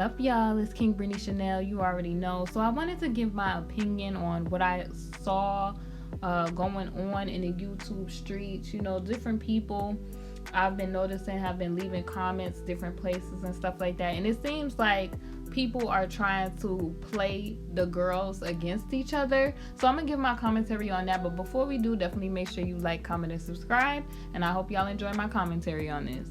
Up, y'all, it's KingBritneyChanel. You already know. So I wanted to give my opinion on what I saw going on in the YouTube streets. You know, different people I've been noticing have been leaving comments different places and stuff like that, and it seems like people are trying to play the girls against each other. So I'm gonna give my commentary on that, but before we do, definitely make sure you like, comment, and subscribe, and I hope y'all enjoy my commentary on this.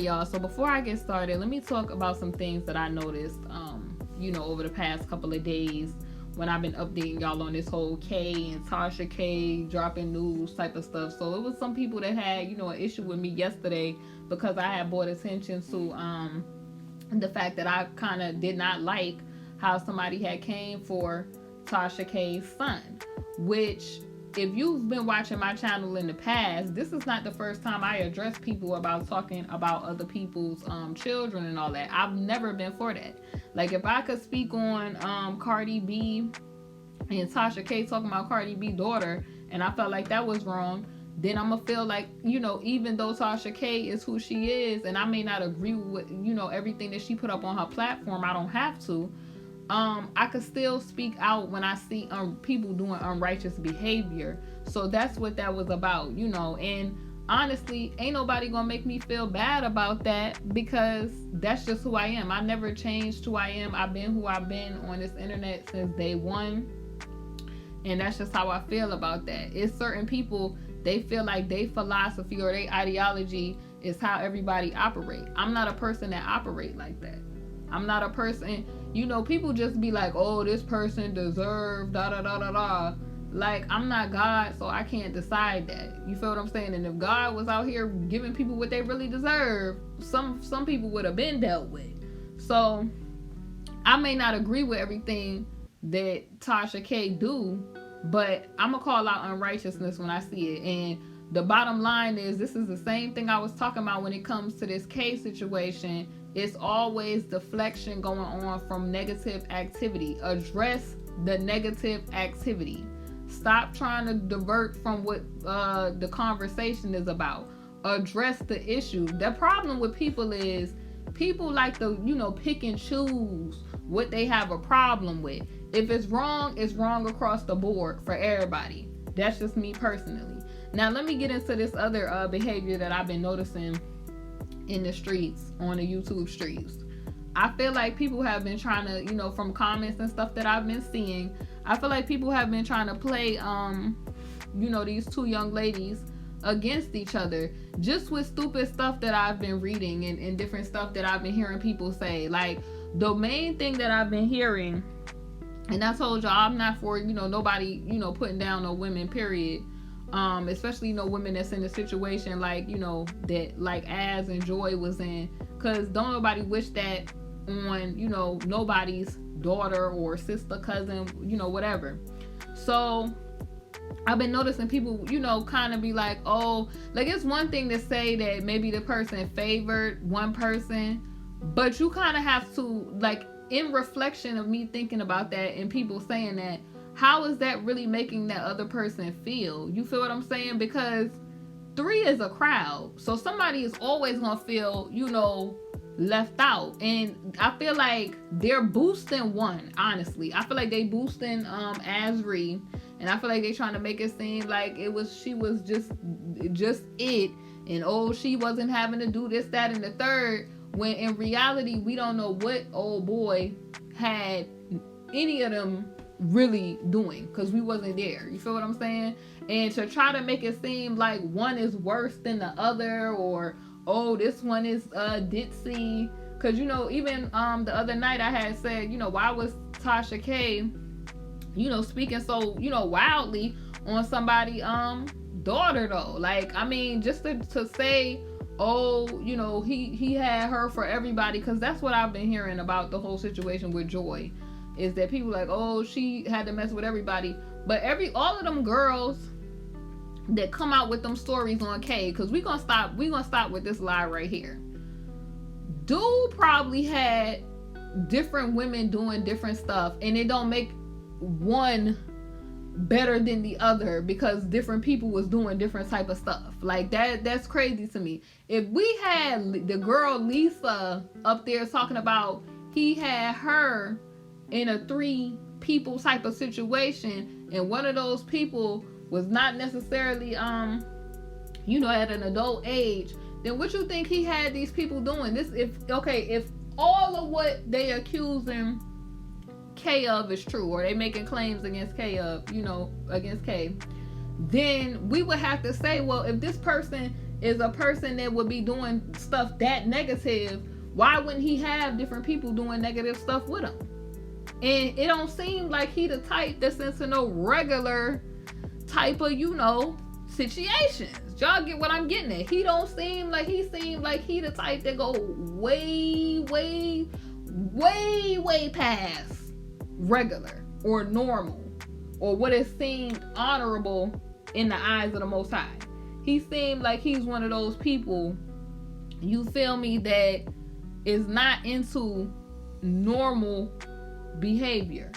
Y'all, so before I get started, let me talk about some things that I noticed over the past couple of days when I've been updating y'all on this whole K and Tasha K dropping news type of stuff. So it was some people that had an issue with me yesterday because I had brought attention to the fact that I kind of did not like how somebody had came for Tasha K's son, which, if you've been watching my channel in the past, this is not the first time I address people about talking about other people's children and all that. I've never been for that. Like, if I could speak on Cardi B and Tasha K talking about Cardi B's daughter, and I felt like that was wrong, then I'm gonna feel like, even though Tasha K is who she is, and I may not agree with, everything that she put up on her platform, I don't have to. I could still speak out when I see people doing unrighteous behavior. So that's what that was about, and honestly, ain't nobody gonna make me feel bad about that, because that's just who I am. I never changed who I am. I've been who I've been on this internet since day one, and that's just how I feel about that. It's certain people, they feel like their philosophy or their ideology is how everybody operate. I'm not a person that operate like that. I'm not a person, people just be like, oh, this person deserved da da da da da. Like, I'm not God, so I can't decide that. You feel what I'm saying? And if God was out here giving people what they really deserve, some people would have been dealt with. So I may not agree with everything that Tasha K do, but I'm gonna call out unrighteousness when I see it. And the bottom line is, this is the same thing I was talking about when it comes to this K situation. It's always deflection going on from negative activity. Address the negative activity. Stop trying to divert from what the conversation is about. Address the issue. The problem with people is people like to, pick and choose what they have a problem with. If it's wrong across the board for everybody. That's just me personally. Now let me get into this other behavior that I've been noticing in the streets, on the YouTube streets. I feel like people have been trying to, from comments and stuff that I've been seeing, I feel like people have been trying to play, these two young ladies against each other, just with stupid stuff that I've been reading and different stuff that I've been hearing people say. Like, the main thing that I've been hearing, and I told y'all I'm not for, nobody, putting down no women, period. Especially women that's in a situation like that, like Az and Joy was in, because don't nobody wish that on nobody's daughter or sister, cousin, whatever. So I've been noticing people kind of be like, oh, like, it's one thing to say that maybe the person favored one person, but you kind of have to, like, in reflection of me thinking about that and people saying that, how is that really making that other person feel? You feel what I'm saying? Because 3 is a crowd. So somebody is always going to feel, left out. And I feel like they're boosting one, honestly. I feel like they boosting Asri. And I feel like they trying to make it seem like she was just it. And, oh, she wasn't having to do this, that, and the third. When in reality, we don't know what old boy had any of them really doing, because we wasn't there. You feel what I'm saying? And to try to make it seem like one is worse than the other, or oh, this one is ditzy, because even the other night I had said, why was Tasha K speaking so wildly on somebody daughter though? Like, I mean, just to say, oh, he had her for everybody, because that's what I've been hearing about the whole situation with Joy. is that people like, oh, she had to mess with everybody. But all of them girls that come out with them stories on K, because we gonna stop with this lie right here. Dude probably had different women doing different stuff, and it don't make one better than the other because different people was doing different type of stuff. Like that's crazy to me. If we had the girl Lisa up there talking about he had her in a 3 people type of situation, and one of those people was not necessarily at an adult age, then what you think he had these people doing? If all of what they accusing K of is true, or they making claims against K against K, then we would have to say, well, if this person is a person that would be doing stuff that negative, why wouldn't he have different people doing negative stuff with him? And it don't seem like he the type that's into no regular type of situations. Y'all get what I'm getting at? He don't seem like he the type that go way past regular or normal or what is seemed honorable in the eyes of the Most High. He seemed like he's one of those people, you feel me, that is not into normal behavior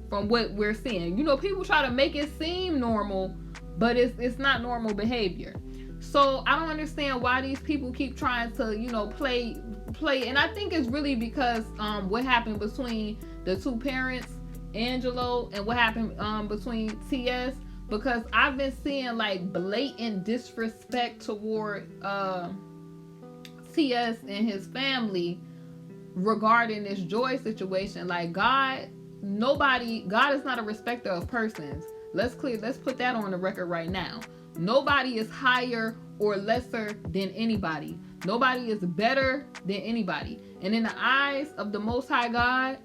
from what we're seeing. People try to make it seem normal, but it's not normal behavior. So I don't understand why these people keep trying to play, and I think it's really because what happened between the 2 parents, Angelo, and what happened between TS, because I've been seeing like blatant disrespect toward TS and his family regarding this Joy situation. Like God is not a respecter of persons. Let's put that on the record right now. Nobody is higher or lesser than anybody. Nobody is better than anybody. And in the eyes of the Most High God,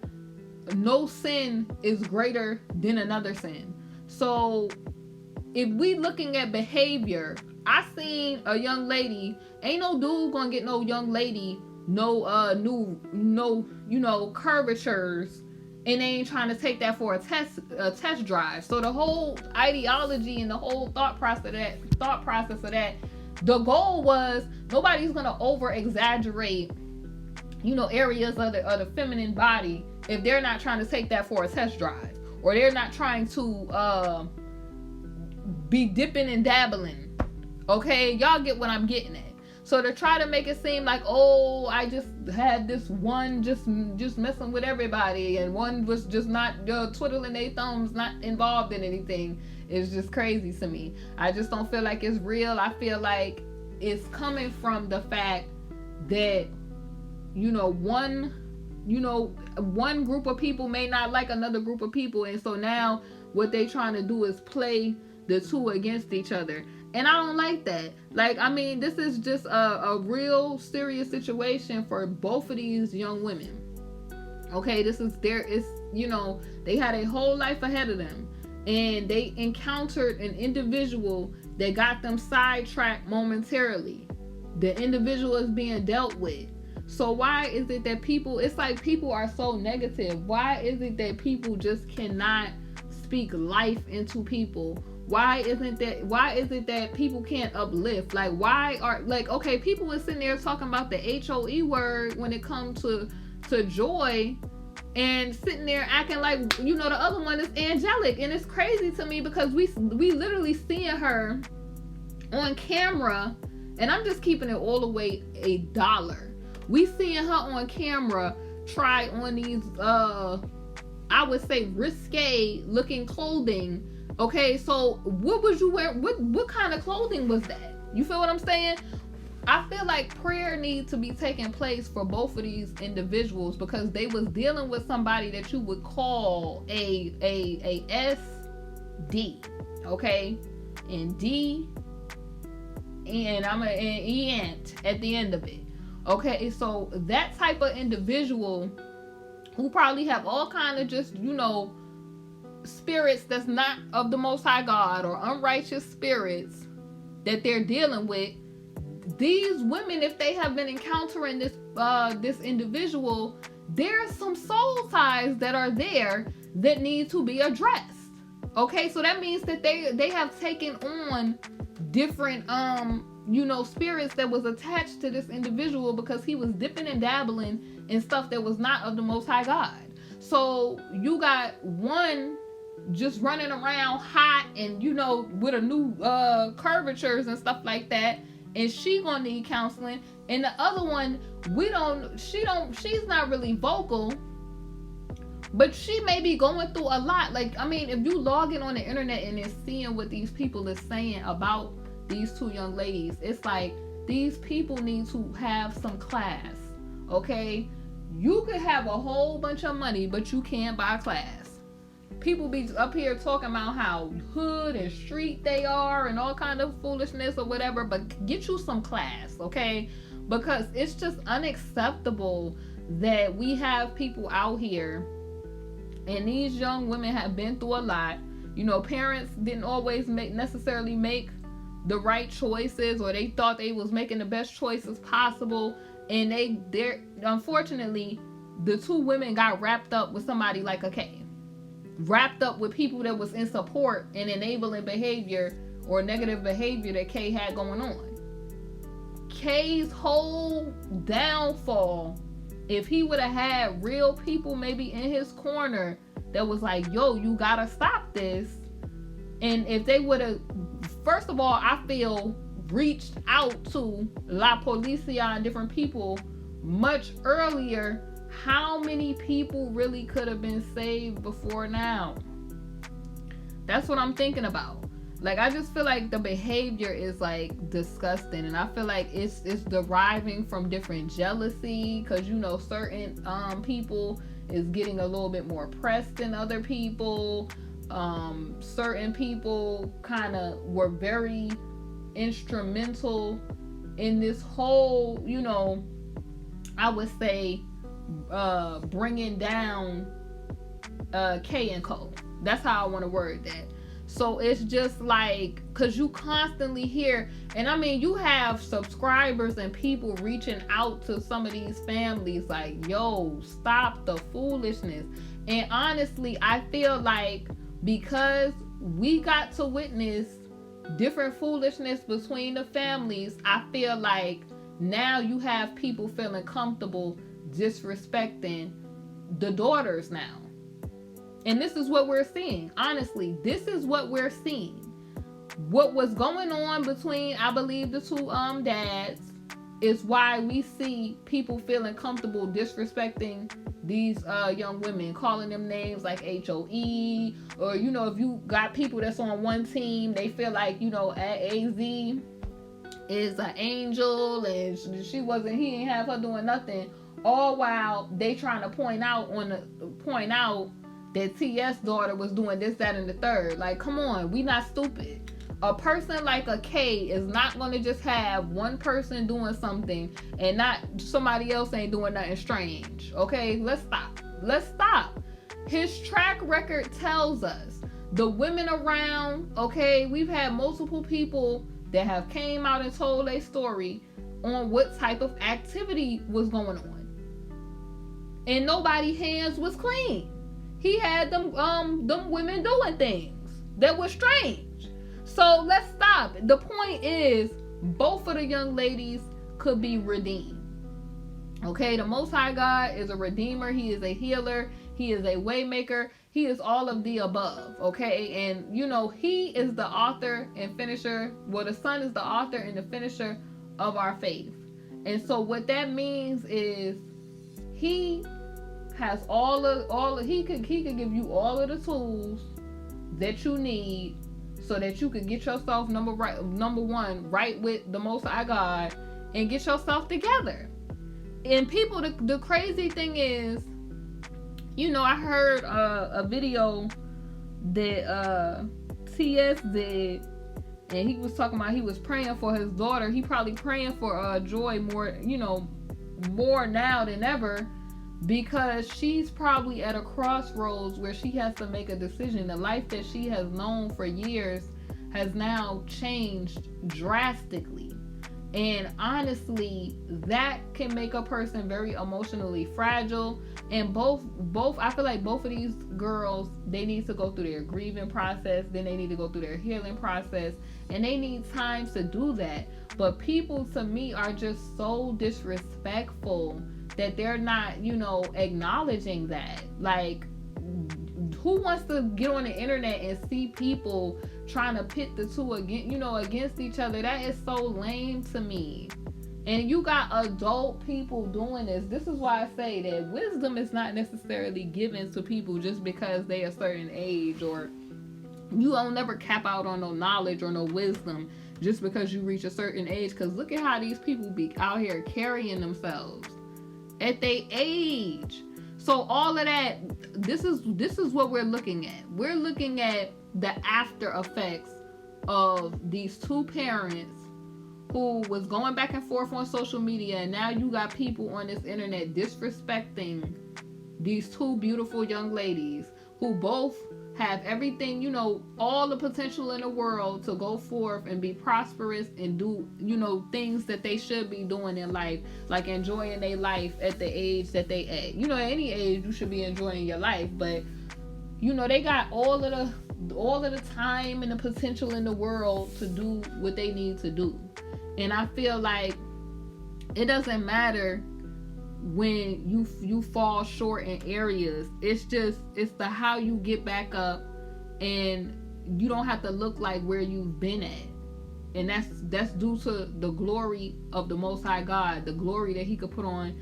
no sin is greater than another sin. So if we looking at behavior, I seen a young lady, ain't no dude gonna get no young lady no curvatures, and they ain't trying to take that for a test drive. So the whole ideology and the whole thought process of that, the goal was nobody's gonna over exaggerate areas of the feminine body if they're not trying to take that for a test drive, or they're not trying to be dipping and dabbling. Okay, y'all get what I'm getting at. So to try to make it seem like, oh, I just had this one just messing with everybody, and one was just not twiddling their thumbs, not involved in anything, is just crazy to me. I just don't feel like it's real. I feel like it's coming from the fact that one group of people may not like another group of people, and so now what they trying to do is play the 2 against each other. And I don't like that. Like, I mean, this is just a real serious situation for both of these young women. Okay, they had a whole life ahead of them, and they encountered an individual that got them sidetracked momentarily. The individual is being dealt with. So why is it that people are so negative? Why is it that people just cannot speak life into people? Why is it that people can't uplift? Like, people are sitting there talking about the HOE word when it comes to Joy, and sitting there acting like, the other one is angelic. And it's crazy to me because we literally seeing her on camera, and I'm just keeping it all the way $1. We seeing her on camera try on these, I would say, risque looking clothing. Okay, so what was you wearing? What kind of clothing was that? You feel what I'm saying? I feel like prayer needs to be taking place for both of these individuals, because they was dealing with somebody that you would call a SD, okay, and D, and I'm an E-ant at the end of it. Okay, so that type of individual who probably have all kind of just spirits that's not of the Most High God, or unrighteous spirits that they're dealing with. These women, if they have been encountering this individual, there's some soul ties that are there that need to be addressed. Okay, so that means that they have taken on different spirits that was attached to this individual, because he was dipping and dabbling in stuff that was not of the Most High God. So you got one just running around hot and with a new curvatures and stuff like that, and she gonna need counseling. And the other one, she's not really vocal, but she may be going through a lot. Like, I mean, if you log in on the internet and then seeing what these people are saying about these two young ladies, it's like, these people need to have some class. Okay, you could have a whole bunch of money, but you can't buy class. People be up here talking about how hood and street they are and all kind of foolishness or whatever, but get you some class, okay? Because it's just unacceptable that we have people out here, and these young women have been through a lot. Parents didn't always necessarily make the right choices, or they thought they was making the best choices possible, and they're unfortunately, the two women got wrapped up with somebody like a K, wrapped up with people that was in support and enabling behavior or negative behavior that K had going on. K's whole downfall, if he would have had real people maybe in his corner that was like, yo, you gotta stop this, and if they would have, first of all, I feel, reached out to La Policia and different people much earlier, how many people really could have been saved before now? That's what I'm thinking about. Like, I just feel like the behavior is like disgusting, and I feel like it's deriving from different jealousy, because certain people is getting a little bit more press than other people. Certain people kind of were very instrumental in this whole, I would say, bringing down K and Co. That's how I want to word that. So it's just like, because you constantly hear, and I mean, you have subscribers and people reaching out to some of these families like, yo, stop the foolishness. And honestly, I feel like because we got to witness different foolishness between the families, I feel like now you have people feeling comfortable disrespecting the daughters now. And this is what we're seeing. Honestly, this is what we're seeing. What was going on between, I believe, the two dads is why we see people feeling comfortable disrespecting these young women, calling them names like HOE, or if you got people that's on one team, they feel like AZ is an angel and he ain't have her doing nothing, all while they trying to point out that TS daughter was doing this, that, and the third. Like, come on, we not stupid. A person like a K is not going to just have one person doing something and not somebody else ain't doing nothing strange. Okay, let's stop. His track record tells us the women around, okay, we've had multiple people that have came out and told their story on what type of activity was going on. And nobody's hands was clean. He had them women doing things that were strange. So let's stop. The point is, both of the young ladies could be redeemed. Okay, the Most High God is a redeemer. He is a healer. He is a waymaker. He is all of the above. Okay, and he is the author and finisher. Well, the Son is the author and the finisher of our faith. And so what that means is he has he could give you all of the tools that you need so that you could get yourself number one right with the Most High God and get yourself together. And people, the crazy thing is, I heard a video that TS did, and he was talking about he was praying for his daughter. He probably praying for Joy more now than ever, because she's probably at a crossroads where she has to make a decision. The life that she has known for years has now changed drastically. And honestly, that can make a person very emotionally fragile. And both I feel like both of these girls, they need to go through their grieving process, then they need to go through their healing process, and they need time to do that. But people, to me, are just so disrespectful that they're not, acknowledging that. Like, who wants to get on the internet and see people trying to pit the two against each other? That is so lame to me. And you got adult people doing this. This is why I say that wisdom is not necessarily given to people just because they a certain age, or you don't never cap out on no knowledge or no wisdom just because you reach a certain age. Because look at how these people be out here carrying themselves at their age. So all of that, this is what we're looking at. We're looking at the after effects of these two parents who was going back and forth on social media, and now you got people on this internet disrespecting these two beautiful young ladies who both have everything, all the potential in the world to go forth and be prosperous and do, things that they should be doing in life, like enjoying their life at the age that they at. At any age you should be enjoying your life, but they got all of the time and the potential in the world to do what they need to do. And I feel like it doesn't matter when you fall short in areas. It's the how you get back up, and you don't have to look like where you've been at. And that's due to the glory of the Most High God, the glory that He could put on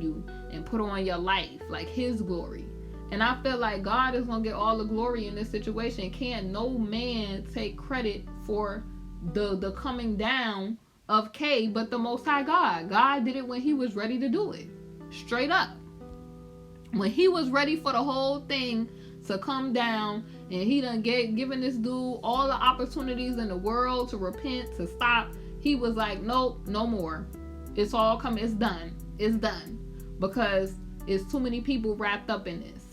you and put on your life, like His glory. And I feel like God is gonna get all the glory in this situation. Can't no man take credit for the coming down of K but the Most High God. God did it when He was ready to do it. Straight up. When He was ready for the whole thing to come down, and He done given this dude all the opportunities in the world to repent, to stop, He was like, nope, no more. It's all coming. It's done. It's done. Because it's too many people wrapped up in this.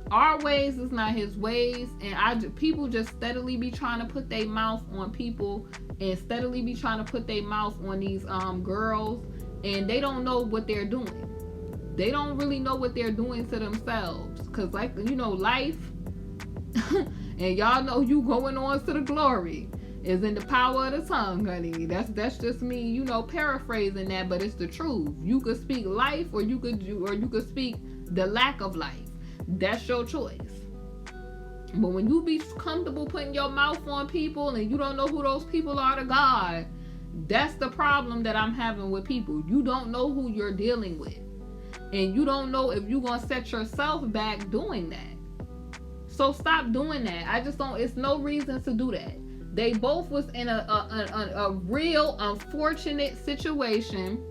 Our ways is not His ways, and people just steadily be trying to put their mouth on people, and steadily be trying to put their mouth on these girls, and they don't know what they're doing. They don't really know what they're doing to themselves, because life, and y'all know you going on to the glory is in the power of the tongue, honey. That's just me, paraphrasing that, but it's the truth. You could speak life, or you could speak the lack of life. That's your choice. But when you be comfortable putting your mouth on people and you don't know who those people are to God, that's the problem that I'm having with people. You don't know who you're dealing with, and you don't know if you're gonna set yourself back doing that. So stop doing that. It's no reason to do that. They both was in a real unfortunate situation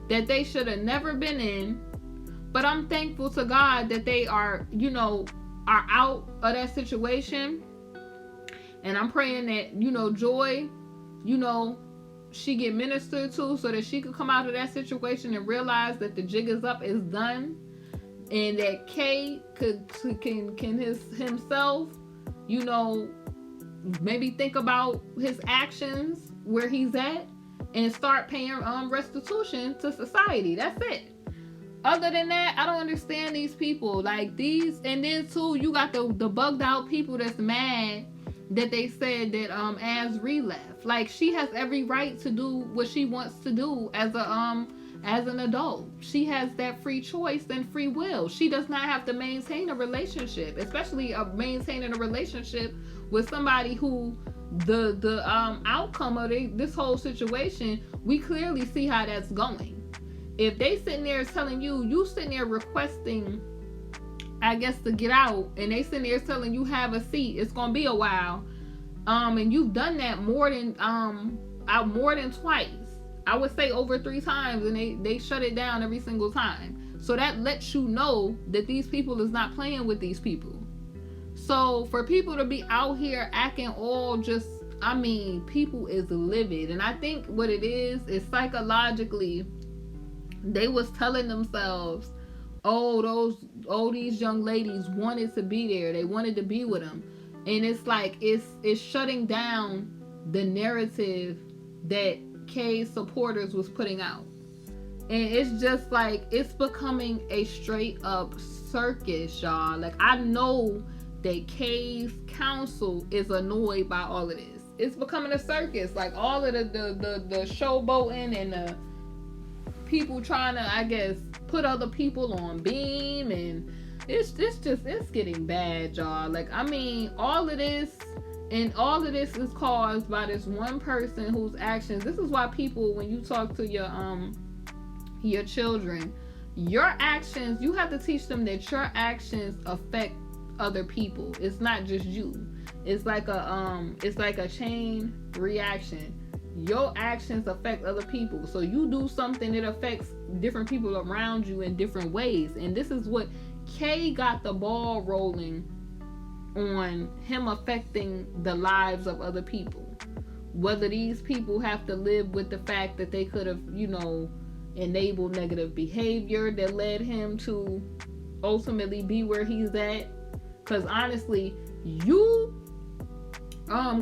that they should have never been in. But I'm thankful to God that they are out of that situation. And I'm praying that, Joy, she get ministered to, so that she could come out of that situation and realize that the jig is up, is done. And that K can himself, maybe think about his actions, where he's at, and start paying restitution to society. That's it. Other than that, I don't understand these people like these. And then too, you got the bugged out people that's mad that they said that Asri left. Like, she has every right to do what she wants to do as an adult. She has that free choice and free will. She does not have to maintain a relationship, especially maintaining a relationship with somebody who the outcome of this whole situation, we clearly see how that's going. If they sitting there telling you sitting there requesting, I guess, to get out, and they sitting there telling you have a seat, it's gonna be a while, and you've done that more than twice. I would say over 3 times, and they shut it down every single time. So that lets you know that these people is not playing with these people. So for people to be out here acting all just, people is livid. And I think what it is psychologically, they was telling themselves, these young ladies wanted to be there. They wanted to be with them. And it's like, it's shutting down the narrative that K's supporters was putting out. And it's just like, it's becoming a straight up circus, y'all. Like, I know that K's council is annoyed by all of this. It's becoming a circus. Like, all of the showboating and the people trying to, I guess, put other people on beam, and it's getting bad, y'all. Like, I mean, all of this is caused by this one person whose actions. This is why people, when you talk to your children, your actions, you have to teach them that your actions affect other people. It's not just you. It's like a chain reaction. Your actions affect other people. So you do something that affects different people around you in different ways. And this is what K got the ball rolling on, him affecting the lives of other people. Whether these people have to live with the fact that they could have, enabled negative behavior that led him to ultimately be where he's at. Because honestly, you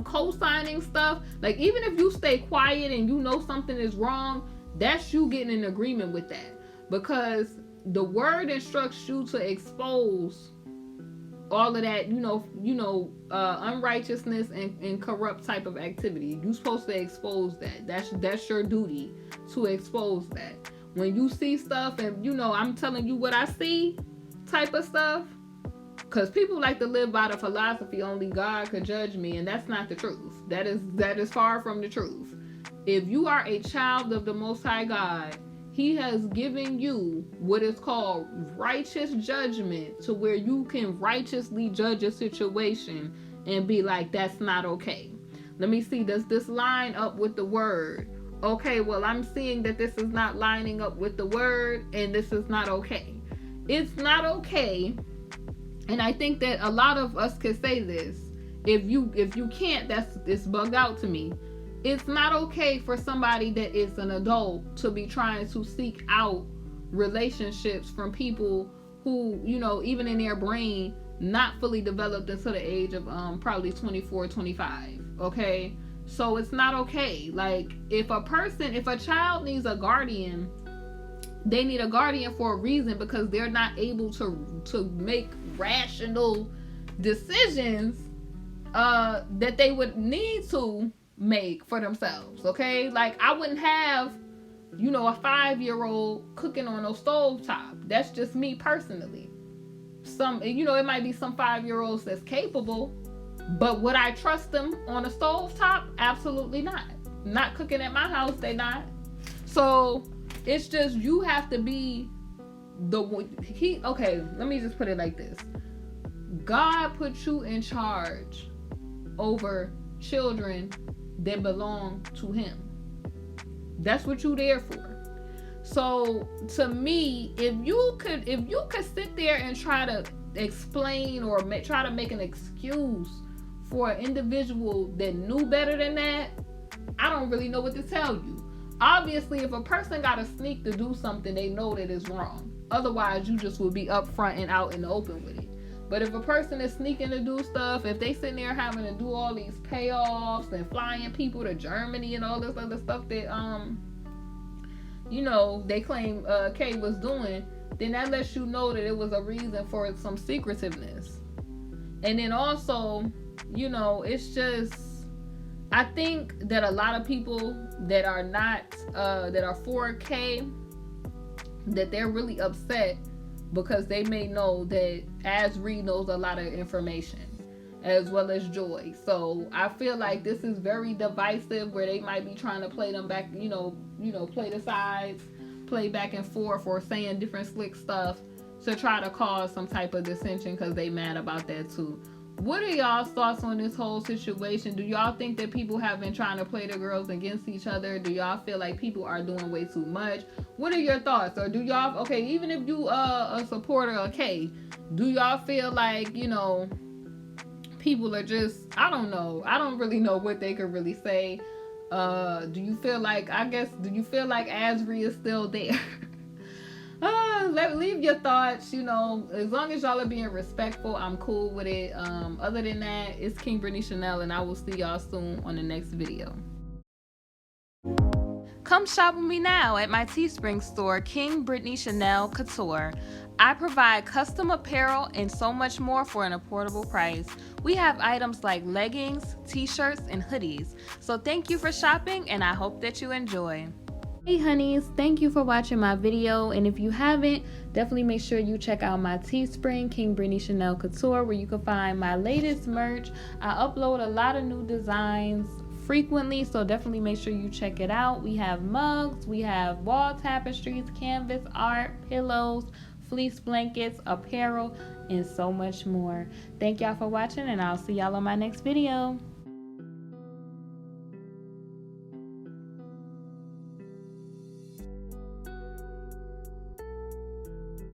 co-signing stuff, like, even if you stay quiet and you know something is wrong, that's you getting in agreement with that, because the word instructs you to expose all of that, unrighteousness and corrupt type of activity. You're supposed to expose that. That's your duty, to expose that. When you see stuff and, I'm telling you what I see type of stuff, because people like to live by the philosophy, only God could judge me, and that's not the truth. That is far from the truth. If you are a child of the Most High God, He has given you what is called righteous judgment, to where you can righteously judge a situation and be like, that's not okay. Let me see, does this line up with the word? Okay, well, I'm seeing that this is not lining up with the word, and this is not okay. It's not okay. And I think that a lot of us could say this. If you can't, it's bugged out to me. It's not okay for somebody that is an adult to be trying to seek out relationships from people who, even in their brain, not fully developed until the age of probably 24, 25. Okay? So it's not okay. Like, if a child needs a guardian, they need a guardian for a reason, because they're not able to make rational decisions that they would need to make for themselves. Okay, like, I wouldn't have a 5-year-old cooking on a stove top. That's just me personally. It might be some 5-year-olds that's capable, but would I trust them on a stove top? Absolutely not. Not cooking at my house, they not. So it's just, you have to be okay, let me just put it like this. God put you in charge over children that belong to Him. That's what you there for. So to me, if you could sit there and try to explain or try to make an excuse for an individual that knew better than that, I don't really know what to tell you. Obviously, if a person got to sneak to do something, they know that it's wrong. Otherwise, you just would be upfront and out in the open with it. But if a person is sneaking to do stuff, if they sitting there having to do all these payoffs and flying people to Germany and all this other stuff that they claim K was doing, then that lets you know that it was a reason for some secretiveness. And then also, it's just, I think that a lot of people that are not that are for K, that they're really upset because they may know that Asri knows a lot of information, as well as Joy. So I feel like this is very divisive, where they might be trying to play them back, play the sides, play back and forth, or saying different slick stuff to try to cause some type of dissension, because they mad about that too. What are y'all's thoughts on this whole situation? Do y'all think that people have been trying to play the girls against each other? Do y'all feel like people are doing way too much? What are your thoughts? Or do y'all, okay, even if you a supporter of K, do y'all feel like, people are just, I don't know. I don't really know what they could really say. Do you feel like Asri is still there? Leave your thoughts, as long as y'all are being respectful, I'm cool with it. Other than that, it's KingBritneyChanel, and I will see y'all soon on the next video. Come shop with me now at my Teespring store, KingBritneyChanel Couture. I provide custom apparel and so much more for an affordable price. We have items like leggings, t-shirts, and hoodies. So thank you for shopping, and I hope that you enjoy. Hey honeys, thank you for watching my video, and if you haven't, definitely make sure you check out my Teespring, KingBritneyChanel Couture, where you can find my latest merch. I upload a lot of new designs frequently, so definitely make sure you check it out. We have mugs, we have wall tapestries, canvas art, pillows, fleece blankets, apparel, and so much more. Thank y'all for watching, and I'll see y'all on my next video.